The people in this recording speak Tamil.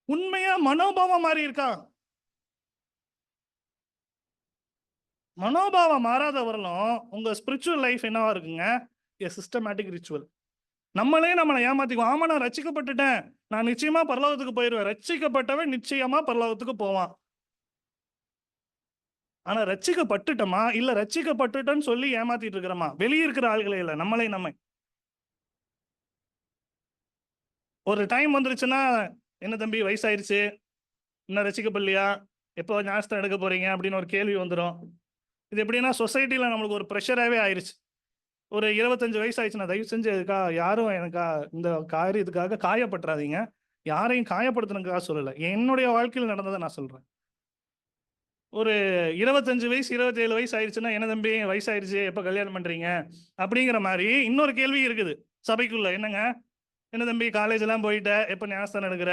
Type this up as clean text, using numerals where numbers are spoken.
உண்மையா மனோபாவம் மாறி இருக்கா? மனோபாவம் மாறாதவர்களும் உங்க ஸ்பிரிச்சுவல் லைஃப் என்னவா இருக்குங்க? Systematic ritual. நம்மளை ஏமாத்திக்குவோம். ஆமா, நான் ரட்சிக்கப்பட்டுட்டேன், நான் நிச்சயமா பரலோகத்துக்கு போயிருவேன். ரட்சிக்கப்பட்டவன் நிச்சயமா பரலோகத்துக்கு போவான். ஆனா ரட்சிக்கப்பட்டுட்டோமா, இல்ல ரட்சிக்கப்பட்டுட்டேன்னு சொல்லி ஏமாத்திட்டு இருக்கிறோமா? வெளியே இருக்கிற ஆள்களே இல்ல, நம்மை. ஒரு டைம் வந்துருச்சுன்னா, என்ன தம்பி வயசாயிருச்சு, இன்னும் ரட்சிக்கப்படலையா, எப்போ ஞானஸ்தானம் எடுக்க போறீங்க அப்படின்னு ஒரு கேள்வி வந்துடும். இது எப்படின்னா சொசைட்டில நம்மளுக்கு ஒரு ப்ரெஷராகவே ஆயிடுச்சு. ஒரு 25 வயசு ஆயிடுச்சுன்னா, தயவு செஞ்சு யாரும் எனக்கா இந்த காரியத்துக்காக காயப்பட்டுறாதீங்க. யாரையும் காயப்படுத்தணுக்காக சொல்லலை, என்னுடைய வாழ்க்கையில் நடந்ததை நான் சொல்றேன். ஒரு 25 வயசு 27 வயசு ஆயிடுச்சுன்னா, என்ன தம்பி வயசாயிருச்சு, எப்போ கல்யாணம் பண்றீங்க அப்படிங்கிற மாதிரி இன்னொரு கேள்வி இருக்குது சபைக்குள்ள. என்னங்க, என்ன தம்பி காலேஜ் எல்லாம் போயிட்ட, எப்போ ஞானஸ்தானம் எடுக்கிற,